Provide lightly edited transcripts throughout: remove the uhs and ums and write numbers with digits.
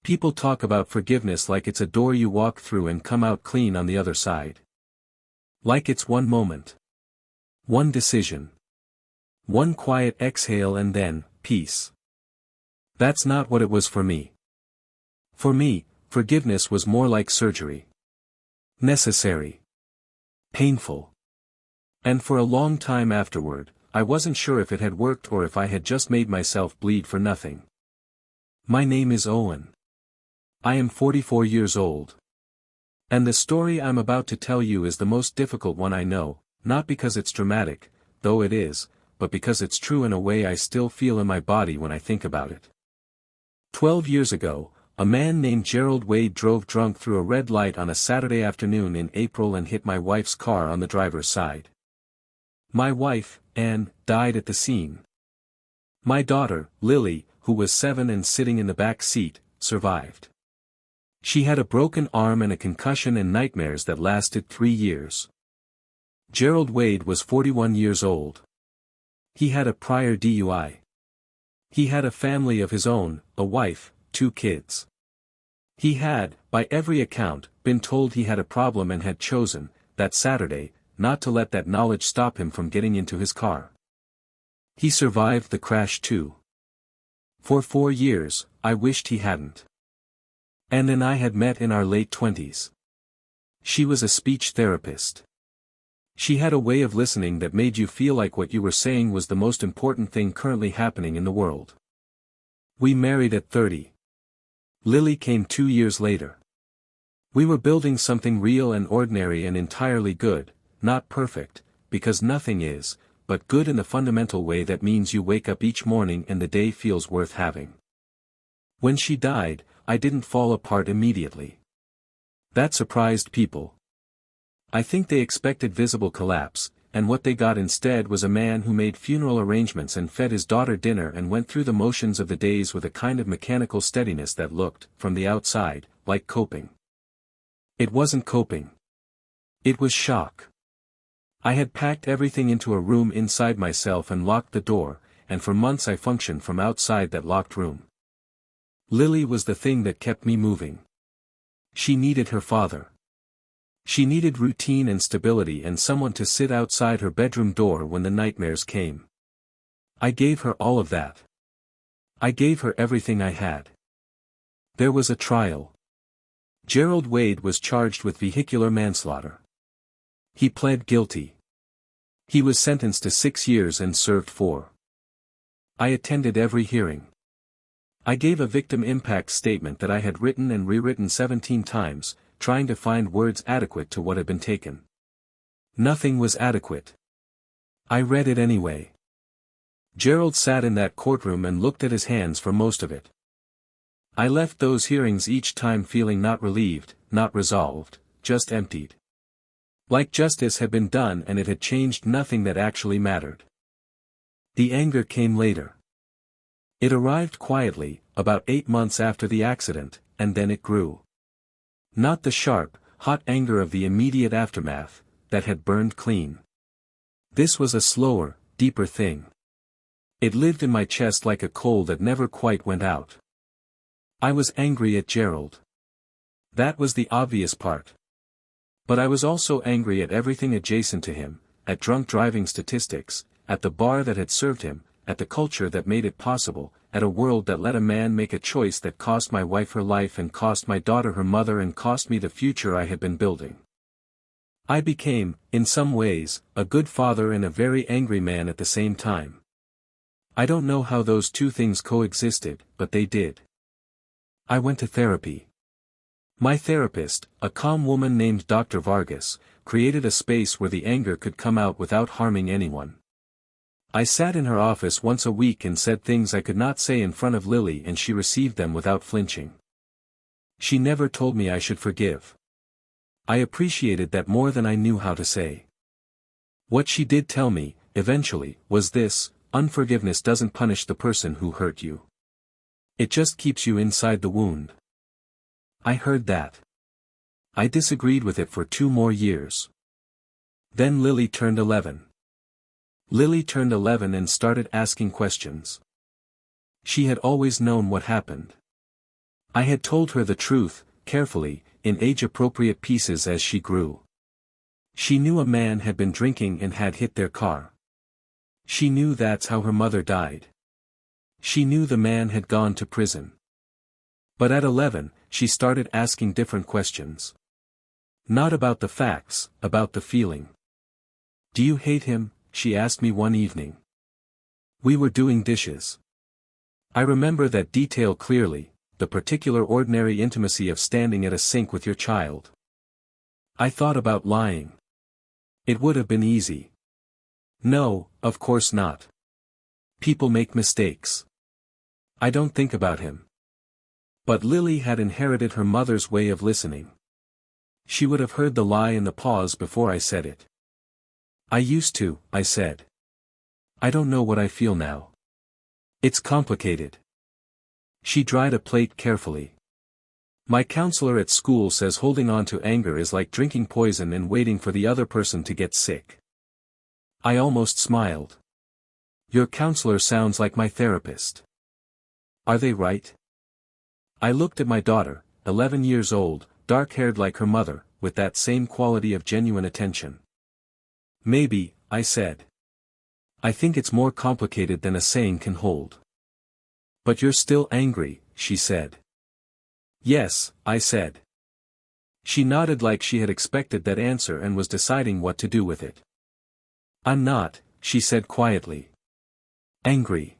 People talk about forgiveness like it's a door you walk through and come out clean on the other side. Like it's one moment. One decision. One quiet exhale and then, peace. That's not what it was for me. For me, forgiveness was more like surgery. Necessary. Painful. And for a long time afterward, I wasn't sure if it had worked or if I had just made myself bleed for nothing. My name is Owen. I am 44 years old. And the story I'm about to tell you is the most difficult one I know, not because it's dramatic, though it is, but because it's true in a way I still feel in my body when I think about it. 12 years ago, a man named Gerald Wade drove drunk through a red light on a Saturday afternoon in April and hit my wife's car on the driver's side. My wife, Anne, died at the scene. My daughter, Lily, who was 7 and sitting in the back seat, survived. She had a broken arm and a concussion and nightmares that lasted 3 years. Gerald Wade was 41 years old. He had a prior DUI. He had a family of his own, a wife, 2 kids. He had, by every account, been told he had a problem and had chosen, that Saturday, not to let that knowledge stop him from getting into his car. He survived the crash too. For 4 years, I wished he hadn't. Anne and I had met in our late 20s. She was a speech therapist. She had a way of listening that made you feel like what you were saying was the most important thing currently happening in the world. We married at 30. Lily came 2 years later. We were building something real and ordinary and entirely good, not perfect, because nothing is, but good in the fundamental way that means you wake up each morning and the day feels worth having. When she died, I didn't fall apart immediately. That surprised people. I think they expected visible collapse, and what they got instead was a man who made funeral arrangements and fed his daughter dinner and went through the motions of the days with a kind of mechanical steadiness that looked, from the outside, like coping. It wasn't coping. It was shock. I had packed everything into a room inside myself and locked the door, and for months I functioned from outside that locked room. Lily was the thing that kept me moving. She needed her father. She needed routine and stability and someone to sit outside her bedroom door when the nightmares came. I gave her all of that. I gave her everything I had. There was a trial. Gerald Wade was charged with vehicular manslaughter. He pled guilty. He was sentenced to 6 years and served 4. I attended every hearing. I gave a victim impact statement that I had written and rewritten 17 times, trying to find words adequate to what had been taken. Nothing was adequate. I read it anyway. Gerald sat in that courtroom and looked at his hands for most of it. I left those hearings each time feeling not relieved, not resolved, just emptied. Like justice had been done and it had changed nothing that actually mattered. The anger came later. It arrived quietly, about 8 months after the accident, and then it grew. Not the sharp, hot anger of the immediate aftermath, that had burned clean. This was a slower, deeper thing. It lived in my chest like a coal that never quite went out. I was angry at Gerald. That was the obvious part. But I was also angry at everything adjacent to him, at drunk driving statistics, at the bar that had served him, at the culture that made it possible, at a world that let a man make a choice that cost my wife her life and cost my daughter her mother and cost me the future I had been building. I became, in some ways, a good father and a very angry man at the same time. I don't know how those two things coexisted, but they did. I went to therapy. My therapist, a calm woman named Dr. Vargas, created a space where the anger could come out without harming anyone. I sat in her office once a week and said things I could not say in front of Lily and she received them without flinching. She never told me I should forgive. I appreciated that more than I knew how to say. What she did tell me, eventually, was this: unforgiveness doesn't punish the person who hurt you. It just keeps you inside the wound. I heard that. I disagreed with it for 2 more years. Then Lily turned 11. Lily turned 11 and started asking questions. She had always known what happened. I had told her the truth, carefully, in age-appropriate pieces as she grew. She knew a man had been drinking and had hit their car. She knew that's how her mother died. She knew the man had gone to prison. But at 11, she started asking different questions. Not about the facts, about the feeling. "Do you hate him?" she asked me one evening. We were doing dishes. I remember that detail clearly, the particular ordinary intimacy of standing at a sink with your child. I thought about lying. It would have been easy. No, of course not. People make mistakes. I don't think about him. But Lily had inherited her mother's way of listening. She would have heard the lie in the pause before I said it. "I used to," I said. "I don't know what I feel now. It's complicated." She dried a plate carefully. "My counselor at school says holding on to anger is like drinking poison and waiting for the other person to get sick." I almost smiled. "Your counselor sounds like my therapist." "Are they right?" I looked at my daughter, 11 years old, dark-haired like her mother, with that same quality of genuine attention. "Maybe," I said. "I think it's more complicated than a saying can hold." "But you're still angry," she said. "Yes," I said. She nodded like she had expected that answer and was deciding what to do with it. "I'm not," she said quietly. "Angry.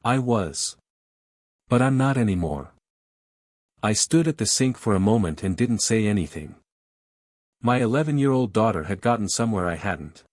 I was. But I'm not anymore." I stood at the sink for a moment and didn't say anything. My 11-year-old daughter had gotten somewhere I hadn't.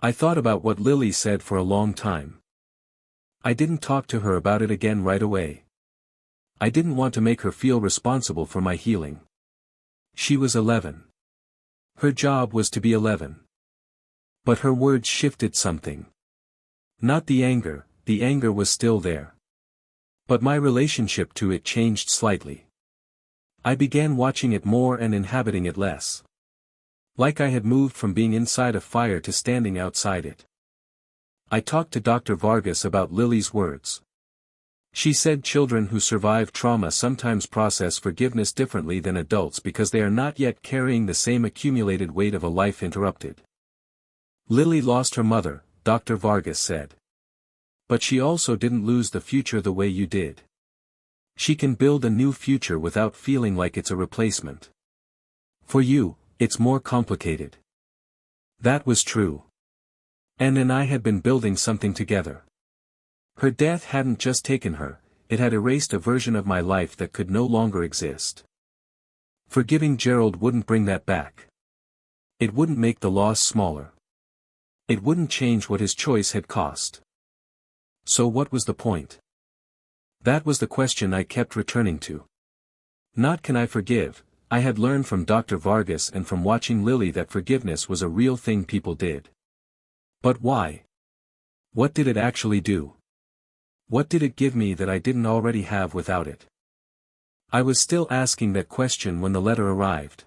I thought about what Lily said for a long time. I didn't talk to her about it again right away. I didn't want to make her feel responsible for my healing. She was 11. Her job was to be 11. But her words shifted something. Not the anger was still there. But my relationship to it changed slightly. I began watching it more and inhabiting it less. Like I had moved from being inside a fire to standing outside it. I talked to Dr. Vargas about Lily's words. She said children who survive trauma sometimes process forgiveness differently than adults because they are not yet carrying the same accumulated weight of a life interrupted. "Lily lost her mother," Dr. Vargas said. "But she also didn't lose the future the way you did. She can build a new future without feeling like it's a replacement. For you, it's more complicated." That was true. Anne and I had been building something together. Her death hadn't just taken her, it had erased a version of my life that could no longer exist. Forgiving Gerald wouldn't bring that back. It wouldn't make the loss smaller. It wouldn't change what his choice had cost. So what was the point? That was the question I kept returning to. Not can I forgive, I had learned from Dr. Vargas and from watching Lily that forgiveness was a real thing people did. But why? What did it actually do? What did it give me that I didn't already have without it? I was still asking that question when the letter arrived.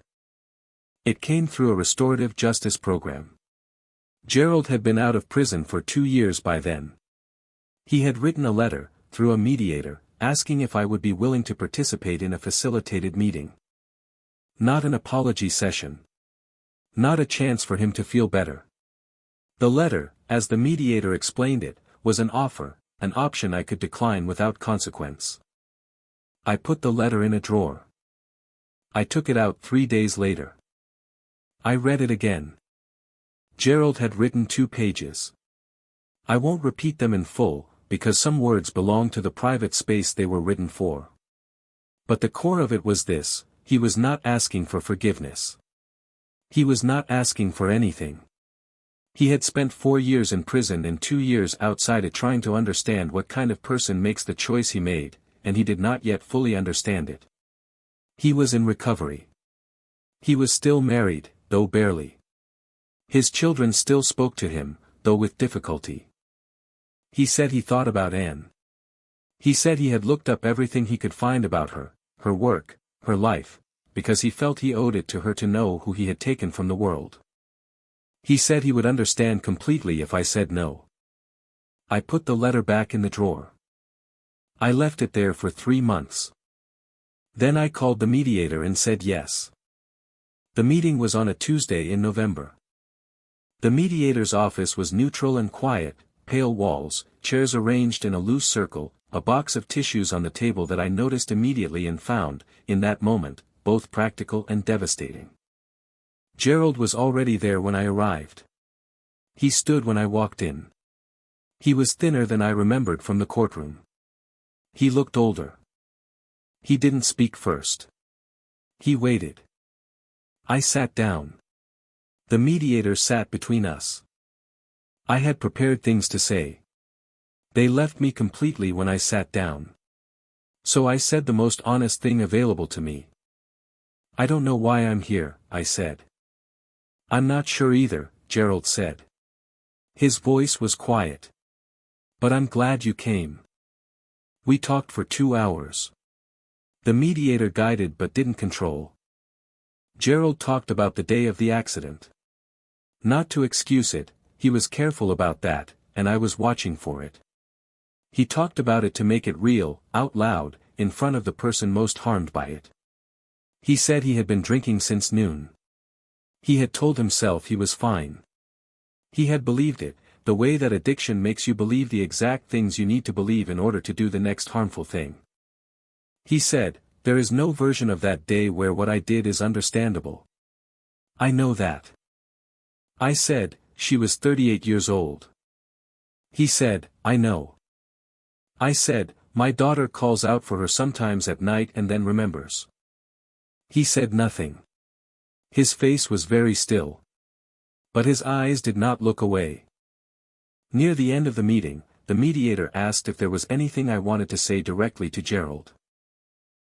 It came through a restorative justice program. Gerald had been out of prison for 2 years by then. He had written a letter, through a mediator, asking if I would be willing to participate in a facilitated meeting. Not an apology session. Not a chance for him to feel better. The letter, as the mediator explained it, was an offer, an option I could decline without consequence. I put the letter in a drawer. I took it out 3 days later. I read it again. Gerald had written 2 pages. I won't repeat them in full, because some words belong to the private space they were written for. But the core of it was this: he was not asking for forgiveness. He was not asking for anything. He had spent 4 years in prison and 2 years outside it trying to understand what kind of person makes the choice he made, and he did not yet fully understand it. He was in recovery. He was still married, though barely. His children still spoke to him, though with difficulty. He said he thought about Anne. He said he had looked up everything he could find about her, her work, her life, because he felt he owed it to her to know who he had taken from the world. He said he would understand completely if I said no. I put the letter back in the drawer. I left it there for 3 months. Then I called the mediator and said yes. The meeting was on a Tuesday in November. The mediator's office was neutral and quiet, pale walls, chairs arranged in a loose circle, a box of tissues on the table that I noticed immediately and found, in that moment, both practical and devastating. Gerald was already there when I arrived. He stood when I walked in. He was thinner than I remembered from the courtroom. He looked older. He didn't speak first. He waited. I sat down. The mediator sat between us. I had prepared things to say. They left me completely when I sat down. So I said the most honest thing available to me. I don't know why I'm here, I said. I'm not sure either, Gerald said. His voice was quiet. But I'm glad you came. We talked for 2 hours. The mediator guided but didn't control. Gerald talked about the day of the accident. Not to excuse it, he was careful about that, and I was watching for it. He talked about it to make it real, out loud, in front of the person most harmed by it. He said he had been drinking since noon. He had told himself he was fine. He had believed it, the way that addiction makes you believe the exact things you need to believe in order to do the next harmful thing. He said, there is no version of that day where what I did is understandable. I know that. I said, she was 38 years old. He said, I know. I said, my daughter calls out for her sometimes at night and then remembers. He said nothing. His face was very still. But his eyes did not look away. Near the end of the meeting, the mediator asked if there was anything I wanted to say directly to Gerald.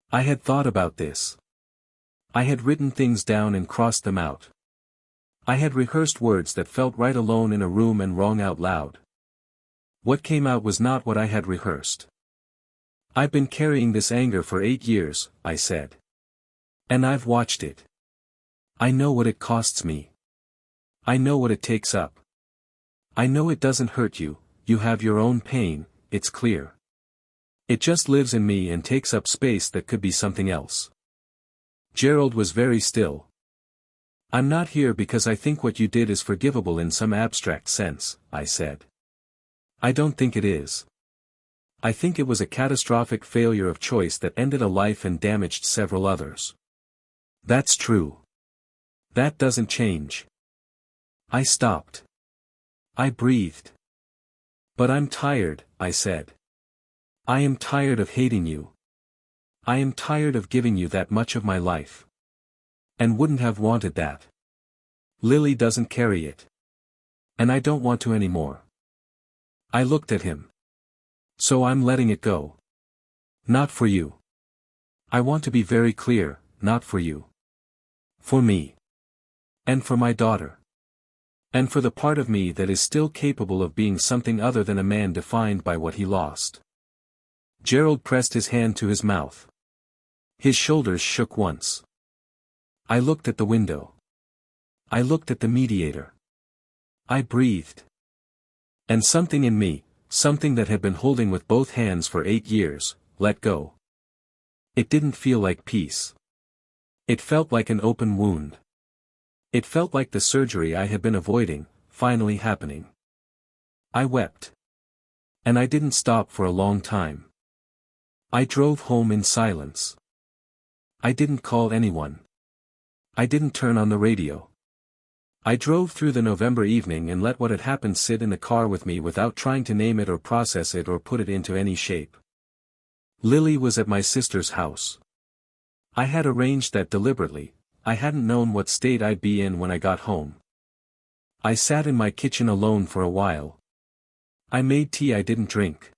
I had thought about this. I had written things down and crossed them out. I had rehearsed words that felt right alone in a room and wrong out loud. What came out was not what I had rehearsed. I've been carrying this anger for 8 years, I said. And I've watched it. I know what it costs me. I know what it takes up. I know it doesn't hurt you, you have your own pain, it's clear. It just lives in me and takes up space that could be something else. Gerald was very still. I'm not here because I think what you did is forgivable in some abstract sense, I said. I don't think it is. I think it was a catastrophic failure of choice that ended a life and damaged several others. That's true. That doesn't change. I stopped. I breathed. But I'm tired, I said. I am tired of hating you. I am tired of giving you that much of my life. And wouldn't have wanted that. Lily doesn't carry it. And I don't want to anymore. I looked at him. So I'm letting it go. Not for you. I want to be very clear, not for you. For me. And for my daughter. And for the part of me that is still capable of being something other than a man defined by what he lost. Gerald pressed his hand to his mouth. His shoulders shook once. I looked at the window. I looked at the mediator. I breathed. And something in me, something that had been holding with both hands for 8 years, let go. It didn't feel like peace. It felt like an open wound. It felt like the surgery I had been avoiding, finally happening. I wept. And I didn't stop for a long time. I drove home in silence. I didn't call anyone. I didn't turn on the radio. I drove through the November evening and let what had happened sit in the car with me without trying to name it or process it or put it into any shape. Lily was at my sister's house. I had arranged that deliberately. I hadn't known what state I'd be in when I got home. I sat in my kitchen alone for a while. I made tea I didn't drink.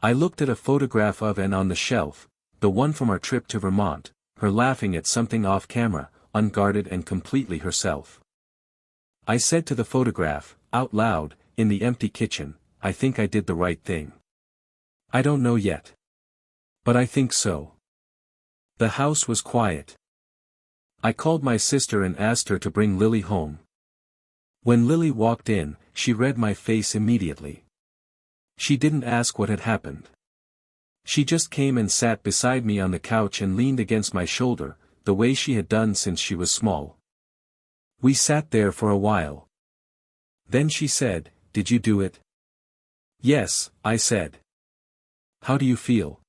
I looked at a photograph of Anne on the shelf, the one from our trip to Vermont, her laughing at something off camera, unguarded and completely herself. I said to the photograph, out loud, in the empty kitchen, I think I did the right thing. I don't know yet. But I think so. The house was quiet. I called my sister and asked her to bring Lily home. When Lily walked in, she read my face immediately. She didn't ask what had happened. She just came and sat beside me on the couch and leaned against my shoulder, the way she had done since she was small. We sat there for a while. Then she said, "Did you do it?" "Yes," I said. "How do you feel?"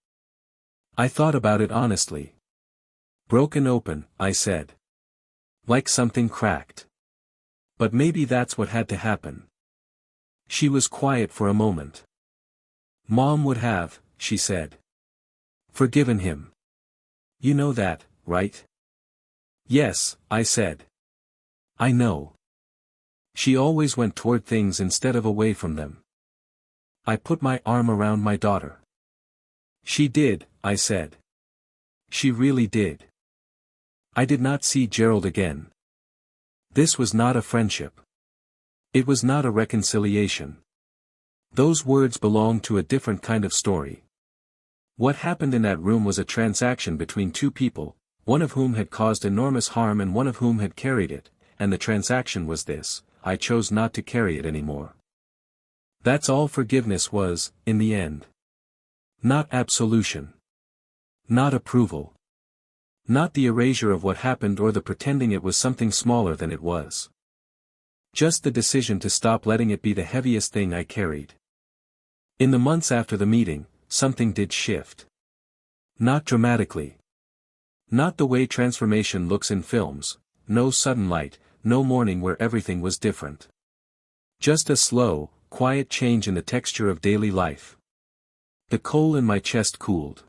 I thought about it honestly. "Broken open," I said. "Like something cracked. But maybe that's what had to happen." She was quiet for a moment. "Mom would have," she said, "forgiven him. You know that, right?" "Yes," I said. "I know. She always went toward things instead of away from them." I put my arm around my daughter. "She did," I said. "She really did." I did not see Gerald again. This was not a friendship. It was not a reconciliation. Those words belonged to a different kind of story. What happened in that room was a transaction between two people, one of whom had caused enormous harm and one of whom had carried it, and the transaction was this: I chose not to carry it anymore. That's all forgiveness was, in the end. Not absolution. Not approval. Not the erasure of what happened or the pretending it was something smaller than it was. Just the decision to stop letting it be the heaviest thing I carried. In the months after the meeting, something did shift. Not dramatically. Not the way transformation looks in films, no sudden light, no morning where everything was different. Just a slow, quiet change in the texture of daily life. The coal in my chest cooled.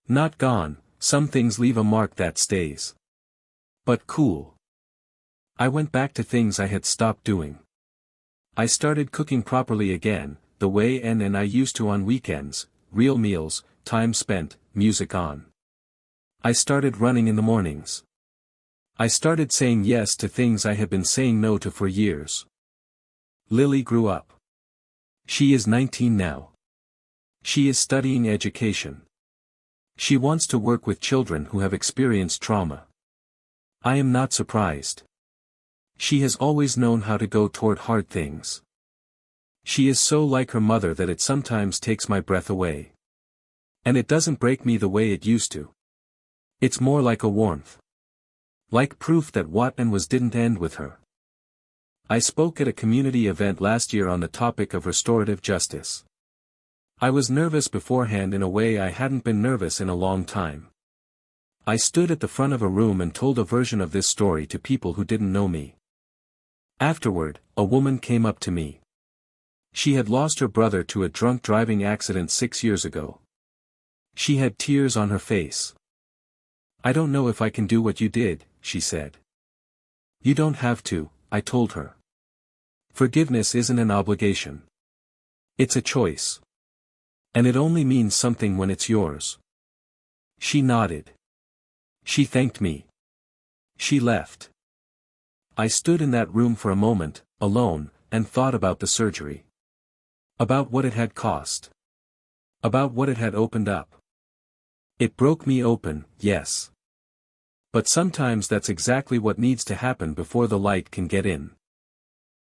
Not gone, some things leave a mark that stays. But cool. I went back to things I had stopped doing. I started cooking properly again, the way Ann and I used to on weekends, real meals, time spent, music on. I started running in the mornings. I started saying yes to things I had been saying no to for years. Lily grew up. She is 19 now. She is studying education. She wants to work with children who have experienced trauma. I am not surprised. She has always known how to go toward hard things. She is so like her mother that it sometimes takes my breath away. And it doesn't break me the way it used to. It's more like a warmth. Like proof that what and was didn't end with her. I spoke at a community event last year on the topic of restorative justice. I was nervous beforehand in a way I hadn't been nervous in a long time. I stood at the front of a room and told a version of this story to people who didn't know me. Afterward, a woman came up to me. She had lost her brother to a drunk driving accident 6 years ago. She had tears on her face. "I don't know if I can do what you did," she said. "You don't have to," I told her. Forgiveness isn't an obligation. It's a choice. And it only means something when it's yours. She nodded. She thanked me. She left. I stood in that room for a moment, alone, and thought about the surgery. About what it had cost. About what it had opened up. It broke me open, yes. But sometimes that's exactly what needs to happen before the light can get in.